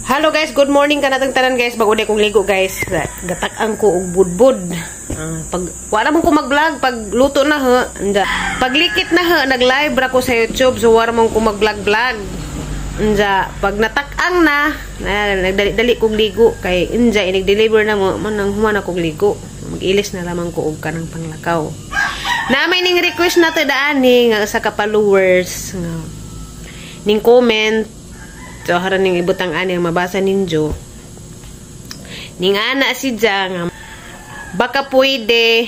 Hello guys, good morning kanatang tanan guys. Bago di kong ligo guys. Gatak-ang ko og budbud. Pag wala mo ko mag-vlog, pag luto na ha, anda. Paglikit na ha, nag-live ra ko sa YouTube, so wala mo ko mag-vlog-vlog. Anda, pag natak-ang na, nagdali-dali kong ligo kay inja inig-deliver na mo, manang humana kong ligo. Mag-ilis na lamang ko og kanang panglakaw. Na may ning request na to daan ni nga sa ka-followers nga. Ning comment so haran ning ibutang ani ang mabasa ninyo. Ning ana si Jang baka pwede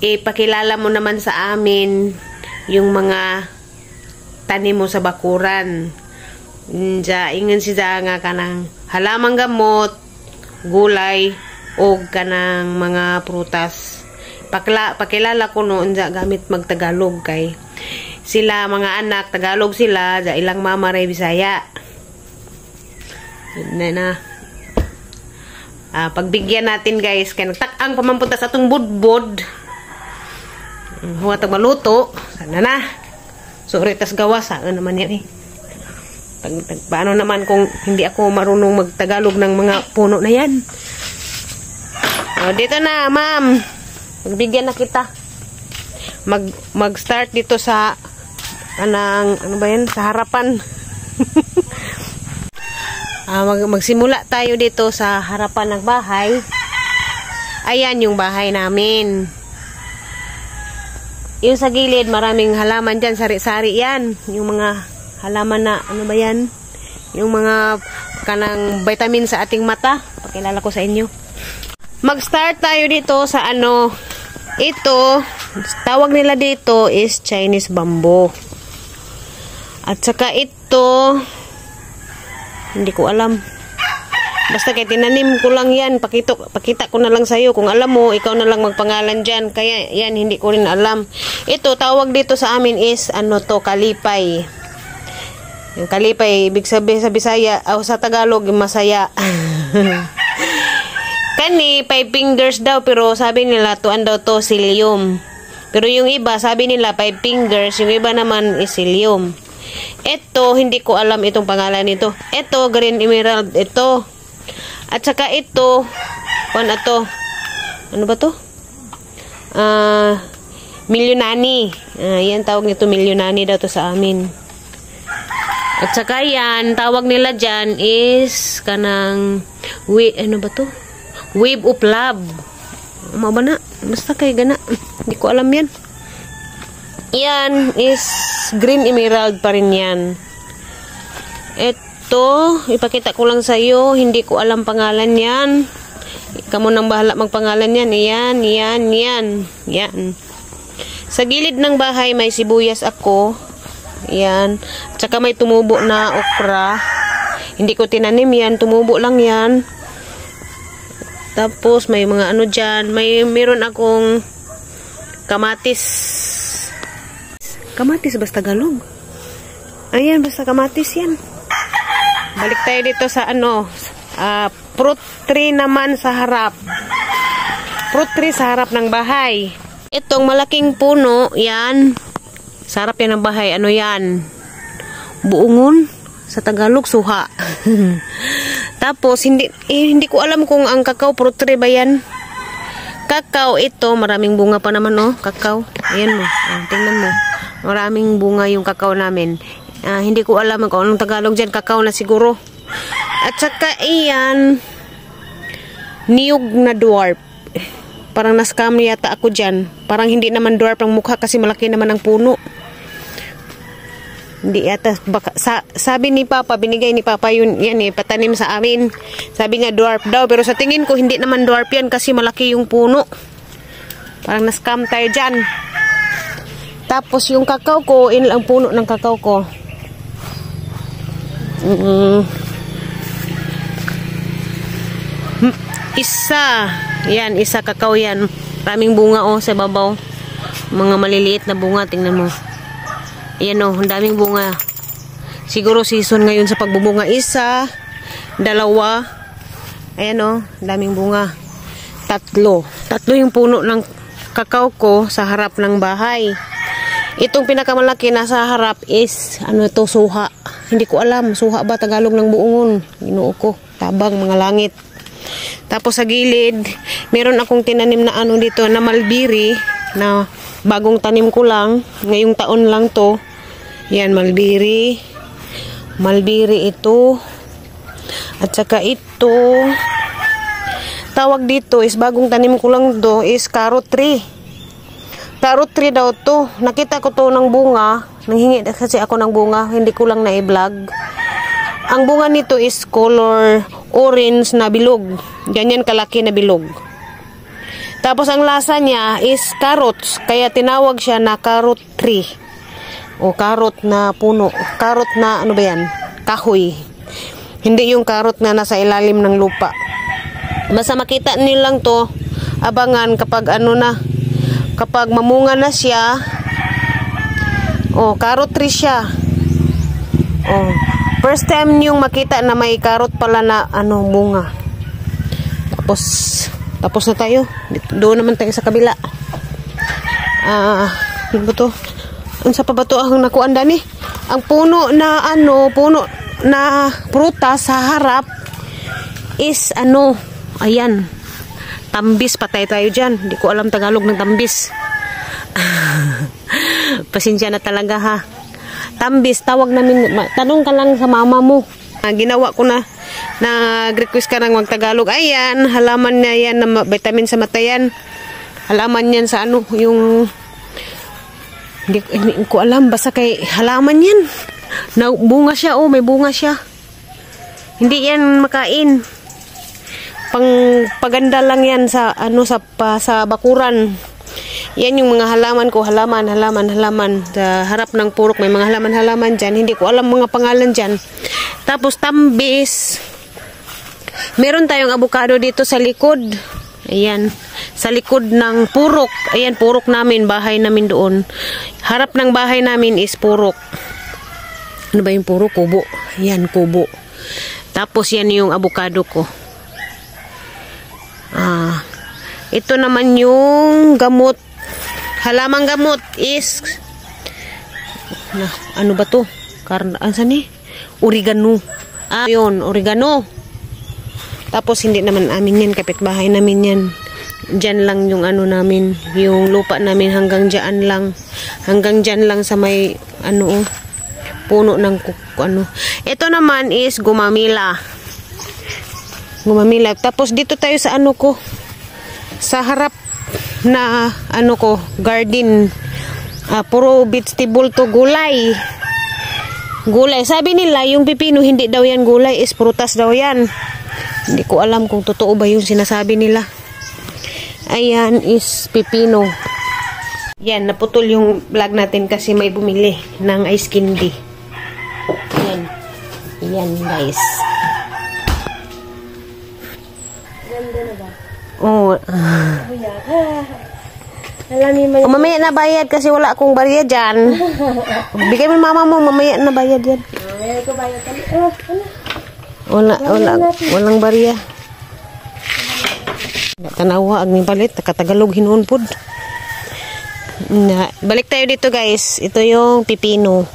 ipakilala mo naman sa amin yung mga tanim mo sa bakuran. Ingan si Jang nga kanang halamang gamot, gulay o kanang mga prutas. Pakilala ko noon gamit magtagalog kay sila mga anak Tagalog sila ja ilang mama ray Bisaya na pagbigyan natin guys kay nagtak-ang pamampunta sa atong budbod huwag tag maluto sana na sorry tas gawas naman yan paano naman kung hindi ako marunong magtagalog ng mga puno na yan. Dito na ma'am, magbigyan na kita mag-start dito sa ano ba yan? Sa harapan. Magsimula tayo dito sa harapan ng bahay. Ayan yung bahay namin. Yung sa gilid, maraming halaman dyan. Sari-sari yan. Yung mga halaman na, ano ba yan? Yung mga kanang vitamin sa ating mata. Pakilala ko sa inyo. Mag-start tayo dito sa ano. Ito, tawag nila dito is Chinese bamboo. At saka ito, hindi ko alam. Basta kay tinanim ko lang yan. Pakita ko na lang sa'yo. Kung alam mo, ikaw na lang magpangalan dyan. Kaya yan, hindi ko rin alam. Ito, tawag dito sa amin is, ano to, kalipay. Yung kalipay, ibig sabihin sa Bisaya, sa Tagalog, yung masaya. Kani, 5 fingers daw, pero sabi nila, tuan daw to, psyllium. Pero yung iba, sabi nila, 5 fingers, yung iba naman is psyllium. Ito, hindi ko alam itong pangalan nito. Ito, green emerald, ito. At saka ito, ano ba to? Milyonani. Yan, tawag nito, milyonani daw to sa amin. At saka yan, tawag nila dyan is, kanang, ano ba to? Wave of love. Ano ba na? Basta kay gana. Hindi ko alam yan. Yan is green emerald pa rin yan. Ito, ipakita ko lang sa iyo. Hindi ko alam pangalan yan. Kamu nang bahala magpangalan yan. Yan. Sa gilid ng bahay may sibuyas ako. Yan. Tsaka may tumubo na okra. Hindi ko tinanim yan. Tumubo lang yan. Tapos may mga ano dyan. Meron akong kamatis. Kamatis basta galog. Ayan, basta kamatis yan. Balik tayo dito sa ano. Fruit tree naman sa harap. Fruit tree sa harap ng bahay. Itong malaking puno, yan. Sa harap yan ng bahay. Ano yan? Buungon. Sa Tagalog, suha. Tapos, hindi ko alam kung ang kakao fruit tree ba yan. Kakao ito, maraming bunga pa naman, oh. Kakao. Ayan mo. Tingnan mo. Maraming bunga yung kakao namin. Hindi ko alam kung anong Tagalog dyan. Kakao na siguro. At saka iyan, niyog na dwarf. Parang na-scam yata ako dyan. Parang hindi naman dwarf ang mukha kasi malaki naman ang puno. Hindi yata, sabi ni Papa, binigay ni Papa yun, yan patanim sa amin. Sabi nga dwarf daw, pero sa tingin ko hindi naman dwarf yan kasi malaki yung puno. Parang na-scam tayo dyan. Tapos yung kakao ko, ang puno ng kakao ko. Isa kakao yan. Maraming bunga sa babaw. Mga maliliit na bunga, tingnan mo. Ayan ang daming bunga. Siguro season ngayon sa pagbubunga. Isa, dalawa. Ayan daming bunga. Tatlo yung puno ng kakao ko sa harap ng bahay. Itong pinakamalaki nasa harap is ano to, suha. Hindi ko alam. Suha ba Tagalog ng buongon? Ginoo ko. Tabang mga langit. Tapos sa gilid, meron akong tinanim na ano dito na mulberry na bagong tanim ko lang. Ngayong taon lang to. Yan, mulberry. Mulberry ito. At saka ito. Tawag dito is bagong tanim ko lang to is carrot tree. Carrot tree daw to. Nakita ko to ng bunga. Nanghingi kasi ako ng bunga. Hindi ko lang na-i-vlog. Ang bunga nito is color orange na bilog. Ganyan kalaki na bilog. Tapos ang lasa niya is carrots. Kaya tinawag siya na carrot tree. O carrot na puno. Carrot na ano ba yan? Kahoy. Hindi yung carrot na nasa ilalim ng lupa. Basta makita nilang to, abangan kapag ano na, kapag mamunga na siya. Oh, carrot tree siya. Oh, first time yung makita na may carrot pala na ano bunga. Tapos na tayo. Doon naman tayo sa kabila. Ano ba to? Ano sa pa ba to ang nakuan dani? Ang puno na ano, puno na prutas sa harap is ano, ayan, tambis. Patay tayo dyan. Hindi ko alam Tagalog ng tambis. Pasensya na talaga ha. Tambis, tawag namin. Tanong ka lang sa mama mo. Ginawa ko na, nag-request ka ng mag-Tagalog. Ayan, halaman na yan na vitamin sa mata yan. Halaman yan sa ano, yung hindi ko alam, basta kay halaman yan. Na bunga siya, oh, may bunga siya. Hindi yan makain. Paganda lang yan sa ano sa bakuran. Yan yung mga halaman ko, halaman sa harap ng purok. May mga halaman diyan. Hindi ko alam mga pangalan diyan. Tapos tambis. Meron tayong avocado dito sa likod. Ayan, sa likod ng purok. Ayan, purok namin, bahay namin doon. Harap ng bahay namin is purok. Ano ba yung purok? Kubo. Ayan, kubo. Tapos yan yung avocado ko. Ito naman yung gamot. Halamang gamot is ano ba to? Saan eh? Oregano. Yun, oregano. Tapos hindi naman amin yan, kapitbahay namin yan. Diyan lang yung ano namin, yung lupa namin hanggang diyan lang. Hanggang diyan lang sa may ano, puno ng ano. Ito naman is gumamila. Gumamila. Tapos dito tayo sa ano ko. Sa harap na ano ko, garden. Puro vegetable to, gulay. Gulay. Sabi nila yung pipino hindi daw yan gulay, is prutas daw yan. Hindi ko alam kung totoo ba yung sinasabi nila. Ayan is pipino. Yan, naputol yung vlog natin kasi may bumili ng ice candy. Yan. Yan guys. Ganda na ba? Oo. Mamaya na bayad kasi wala akong bayad dyan. Bigay mo mama mo, mamaya na bayad yan. Mamaya ko bayad kami. Walang barya. Tanawa agning palit, nakatagalog hinuon pod. Balik tayo dito guys. Ito yung pipino.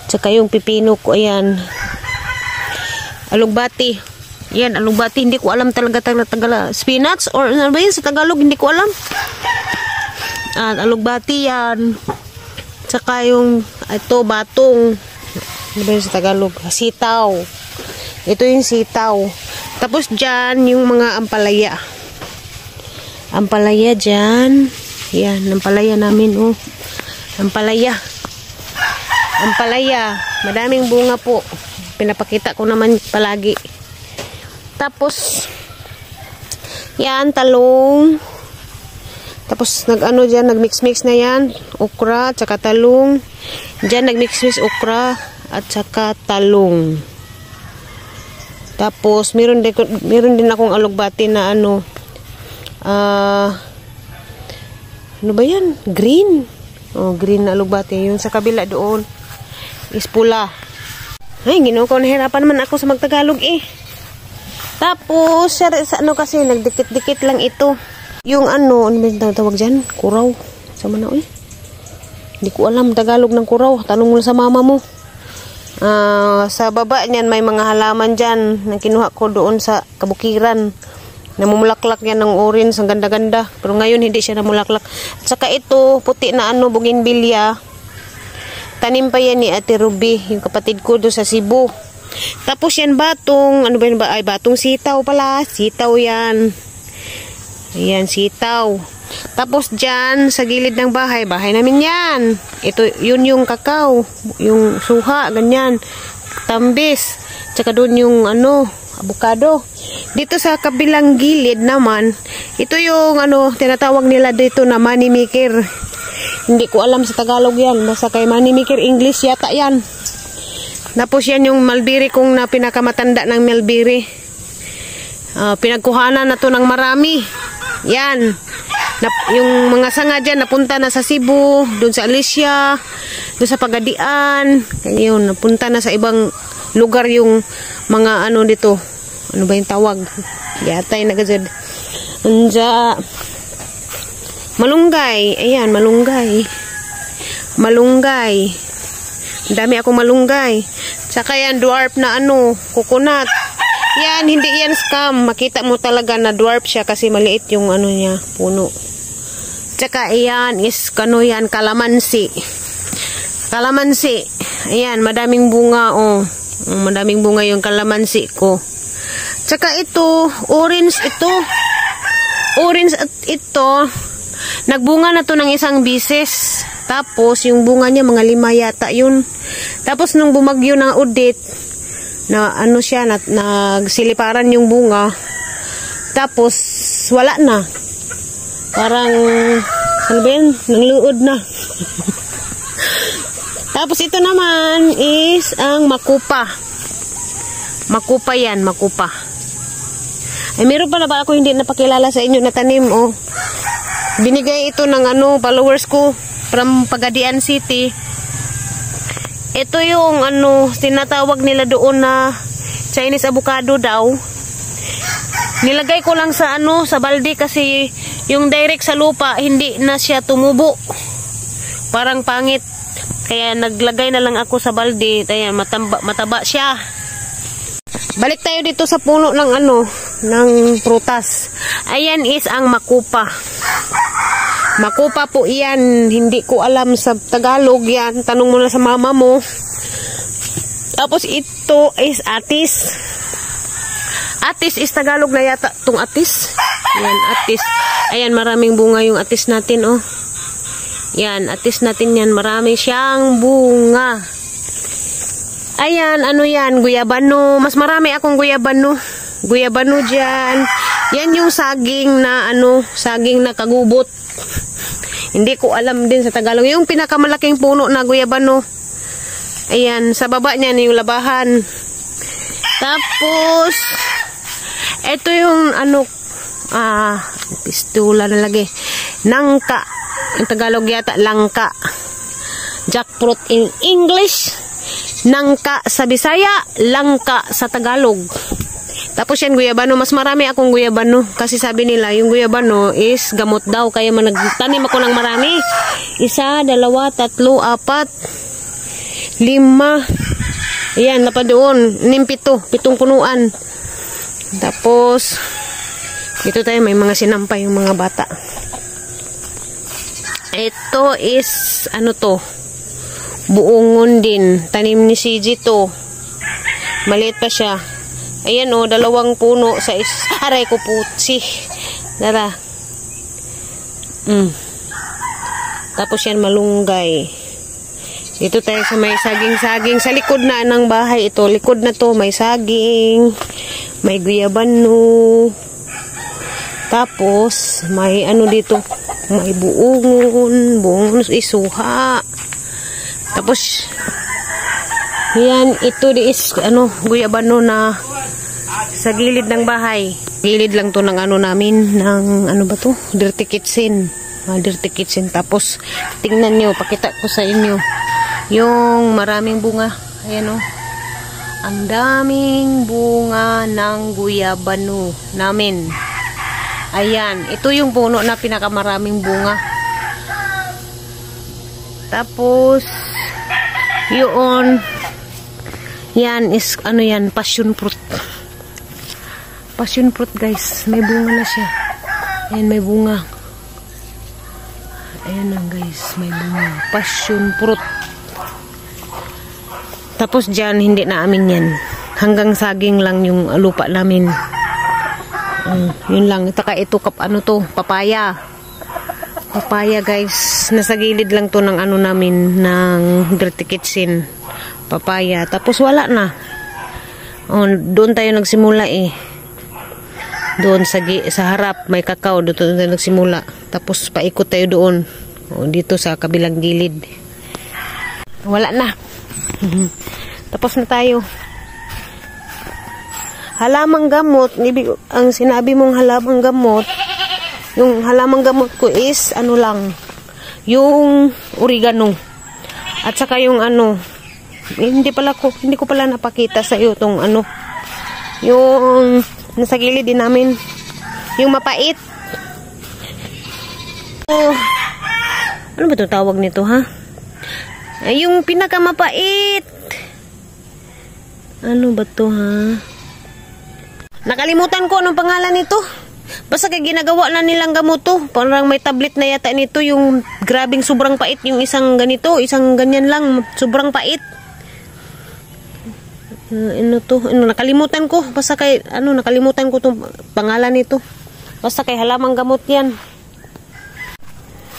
Tsaka yung pipino ko, ayan. Alugbati. Yan, alugbati. Hindi ko alam talaga spinach or ano ba yun sa Tagalog, hindi ko alam. Alugbati yan. Tsaka yung ito, batong. Ano ba yun sa Tagalog? Sitaw. Ito yung sitaw. Tapos dyan, yung mga ampalaya. Ampalaya dyan. Yan, ampalaya namin, oh. Ampalaya. Ampalaya. Madaming bunga po. Pinapakita ko naman palagi. Tapos, yan, talong. Tapos, nag-ano dyan, nag-mix-mix na yan. Okra, tsaka talong. Dyan, nag-mix-mix okra, at tsaka talong. Tapos, meron din akong alugbati na ano, ano ba yan? Green. Oh, green na alugbati. Yung sa kabila doon is pula. Ay, ginawa ko, nahirapan naman ako sa magtagalog eh. Tapos, sa ano kasi, nagdikit-dikit lang ito. Yung ano ba yung tawag dyan? Kuraw. Sama na, Hindi ko alam Tagalog ng kuraw. Tanong mo sa mama mo. Sa baba niyan may mga halaman dyan na kinuha ko doon sa kabukiran. Namumulaklak yan ng orange, ang ganda-ganda. Pero ngayon hindi siya namulaklak. At saka ito, puti na bougainvillea. Tanim pa yan ni Ate Ruby, yung kapatid ko doon sa Cebu. Tapos yan batong, ano ba yun ba? Ay, batong sitaw pala. Sitaw yan. Ayan, sitaw. Tapos dyan, sa gilid ng bahay namin yan. Ito, yun yung kakao, yung suha, ganyan. Tambis. Tsaka doon yung avocado. Dito sa kabilang gilid naman, ito yung tinatawag nila dito na money maker. Hindi ko alam sa Tagalog yan. Basta kay money maker English yata yan. Tapos yan yung mulberry kong na pinakamatanda ng mulberry. Pinagkuhanan na to ng marami. Yan. Yung mga sanga dyan napunta na sa Cebu, doon sa Alicia, doon sa Pagadian. Yun, napunta na sa ibang lugar yung mga dito. Ano ba yung tawag? Yatay na gazad. Anja. Malunggay. Ayan, malunggay. Malunggay. Dami akong malunggay. Tsaka yan, dwarf na coconut. Yan, hindi yan scam. Makita mo talaga na dwarf siya kasi maliit yung niya, puno. Tsaka yan is yan, kalamansi. Kalamansi. Ayan, madaming bunga madaming bunga yung kalamansi ko. Tsaka ito, orange ito. Orange at ito. Nagbunga na to ng isang bisis. Tapos yung bunga niya mga 5 yata yun. Tapos nung bumagyo ng Odette, na siya, nagsiliparan yung bunga. Tapos wala na. Parang nangluod na. Tapos ito naman is ang makupa. Makupa yan, makupa. Ay, meron pala ba ako hindi napakilala sa inyo na tanim, Binigay ito ng followers ko from Pagadian City. Ito yung tinatawag nila doon na Chinese avocado daw. Nilagay ko lang sa sa balde kasi yung direct sa lupa hindi na siya tumubo. Parang pangit. Kaya naglagay na lang ako sa balde. Kaya mataba siya. Balik tayo dito sa puno ng ng prutas. Ayan is ang makupa. Makupa po yan. Hindi ko alam sa Tagalog yan. Tanong mo na sa mama mo. Tapos ito is atis. Atis is Tagalog na yata itong atis. Yan, atis. Ayan, maraming bunga yung atis natin, Yan, atis natin yan. Marami siyang bunga. Ayan, yan? Guyabano. Mas marami akong guyabano. Guyabano dyan. Yan yung saging na saging na kagubot. Hindi ko alam din sa Tagalog. Yung pinakamalaking puno na guyabano. Ayan, sa baba niya yung labahan. Tapos, ito yung pistula na lagi. Nangka. Yung Tagalog yata, langka. Jackfruit in English. Nangka sa Bisaya, langka sa Tagalog. Tapos yan, guyabano. Mas marami akong guyabano. Kasi sabi nila, yung guyabano is gamot daw. Kaya nagtanim ako ng marami. 1, 2, 3, 4, 5. Ayan, napa doon. 7 punuan. Tapos, dito tayo may mga sinampay yung mga bata. Ito is, buongon din. Tanim ni CG to. Maliit pa siya. Ayan 2 puno sa aray ko putsi. Dara. Tapos yan malunggay. Dito tayo sa may saging-saging. Sa likod na ng bahay ito. Likod na to may saging. May guyabano. Tapos may dito. May buongon isuha. Tapos yan, ito is guyabano na sa gilid ng bahay. Gilid lang to ng namin ng ba to? Dirty kitchen. Dirty kitchen. Tapos tingnan nyo, pakita ko sa inyo yung maraming bunga. Ayan ang daming bunga ng guyabano namin. Ayan, ito yung puno na pinakamaraming bunga. Tapos yun, Yan is, ano yan, passion fruit. Passion fruit, guys. May bunga na siya. Ayan, may bunga. Ayan na, guys. May bunga. Passion fruit. Tapos dyan, hindi na amin yan. Hanggang saging lang yung lupa namin. Yun lang. Taka ito, ano to, papaya. Papaya, guys. Nasa gilid lang to ng ano namin, ng Dirty Kitchen. Papaya. Tapos wala na. Doon tayo nagsimula eh. Doon sa harap, may kakao. Doon tayo nagsimula. Tapos paikot tayo doon. Dito sa kabilang gilid. Wala na. Tapos na tayo. Halamang gamot, ang sinabi mong halamang gamot, yung halamang gamot ko is, ano lang, yung oregano. At saka yung ano, hindi ko pala napakita sa iyo tong ano, yung nasa gilid din namin, yung mapait. Ano ba itong tawag nito, ha? Yung pinakamapait. Ano ba to, ha? Nakalimutan ko anong pangalan nito. Basta kaya ginagawa na nilang gamot to. Parang may tablet na yata nito. Yung grabing sobrang pait. Yung isang ganito. Isang ganyan lang. Sobrang pait. Ano to? Nakalimutan ko. Basta kay, nakalimutan ko itong pangalan nito. Basta kay halamang gamot yan.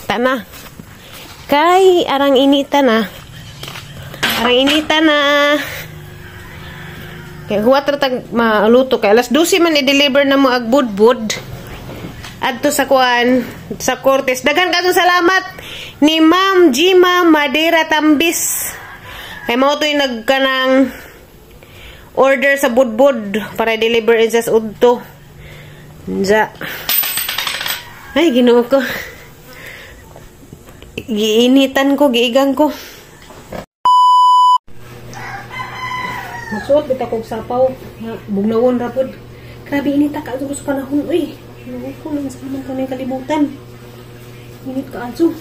Tana. Kay arang inita na. Arang inita na. Kaya huwat ratag maluto kay alas 12 man i-deliver na mo ag budbud adto sa kuan sa Cortes. Daghan kadtong salamat ni Ma'am Jima Madera Tambis. Kay mao to yung nagkanang order sa budbud para deliver in sa udto. Ja. Ay Ginoo ko. Giinitan ko, giigang ko. Magsuot bita kog sapaw, bugnawon ra pud. Grabe init ka adto sa panahon uy. Ano ko lang sa man kanang kalibutan. Init ka adto.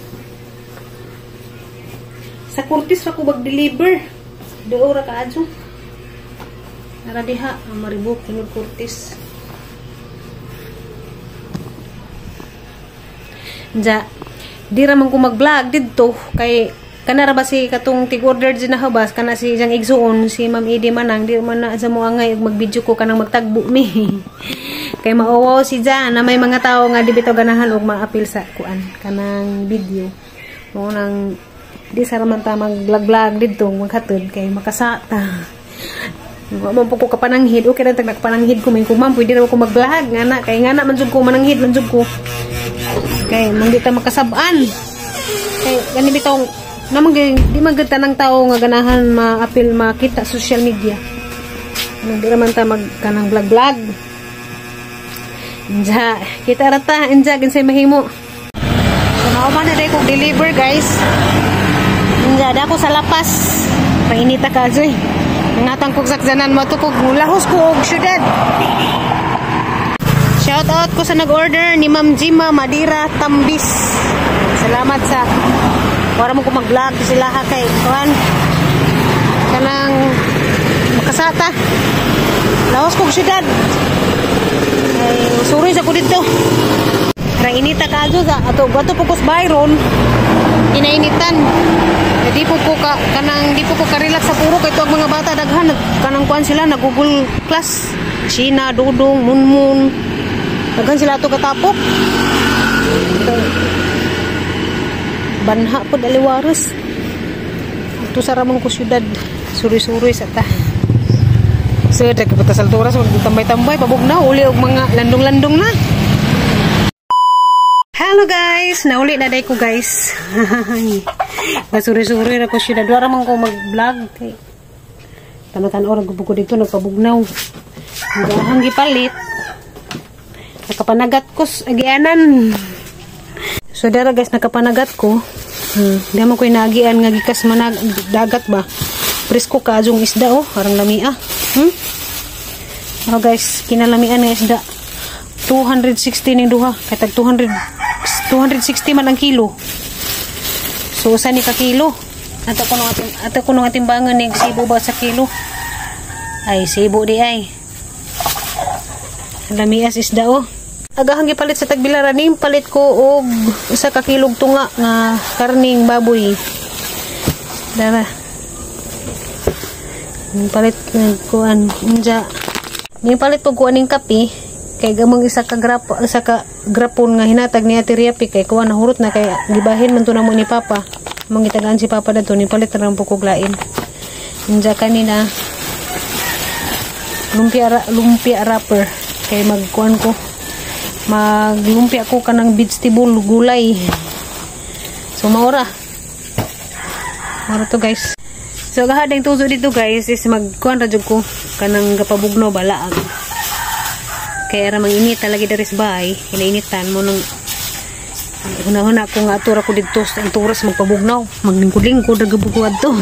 Sa Cortes ra ko mag-deliver. Deo ra ka adto. Ara diha ang maribok tinod Cortes. Ja, di ra man ko mag-vlog didto kay kanara ba si katong tig-order din na habas kana si Jang Igsuon si Ma'am Edi Manang di man na sa mo angay mag-video ko kanang magtagbo mi. Kay maawaw si Jan na may mga tao nga di bitaw ganahan og ma-appeal sa kuan kanang video. Mo nang di sa raman ta mag-vlog didto maghatod kay makasata. Mo po ko kapananghid okay ra tag nagpananghid ko may ko ma'am pwede ra ko mag-vlog ngana kay ngana man jud ko mananghid man jud ko. Kay mong di ta makasab-an. Kay gani bitaw namang di maganda ng tao nga ganahan ma-appeal makita social media. Anong di naman ta magkanang vlog-vlog. Inja, kita rata, inja, ginsay mahimo. So, nauman na day kong deliver, guys. Inja, da ako sa lapas. Painita ka, Zoy. Nangatang kong saksanan mo ito kong lahos ko og syudad. Shout out ko sa nag-order ni Ma'am Jima Madera Tambis. Salamat sa para mo ko mag-vlog sila ha kay kuan kanang makasata lawas kong syudad ay suri sa ko dito karang inita ka adto sa ato pukos Byron inainitan di po ko kanang di po ko ka-relax sa puro kay tuwag mga bata daghan kanang kuan sila nag-Google class Sheena, Dudong, Munmun daghan sila ato katapok banha po daliwares ito sa ramang ko syudad suri-suri sa ta so nagkipata sa alturas tambay-tambay pabugnaw uli og mga landong-landong na. Hello guys nauli na day ko guys basuri-suri na ko syudad wala man ko mag-vlog kay tanatan orang ko dito nagpabugnaw hanggi palit nakapanagat ko agianan. So dara guys nakapanagat ko. Di mo ko inagian nga gikas manag dagat ba. Presko ka adjong isda oh, parang lamia. Oh guys, kinalamian nga isda. 260 ning duha, kay tag 260 man ang kilo. So usa ni ka kilo. Ato ko nung ating timbangan ning sibo ba sa kilo. Ay, sibo di ay. Lamias isda oh. Agahang gipalit sa tagbilaran ning palit ko og usa ka kilog tunga nga karning baboy. Dara. Palit kuan unja. Ning palit pag kuan ning kape kay gamong isa ka grapon nga hinatag ni Ate Riapi kay kuan nahurot na kay gibahin man to namo ni Papa. Mong gitagaan si Papa dato ni palit ra po kog lain. Unja kanina lumpia wrapper kay magkuan ko maglumpia ko kanang vegetable gulay. So maura to guys. So gahadang tuso dito guys is magkuan ra jud ko kanang gapabugno balaag. Kaya ra manginit lagi daris bay, kinainitan mo nung huna-huna ko nga atura ko dito sa turas magpabugnaw, maglingkod-lingkod ra gabuguad to.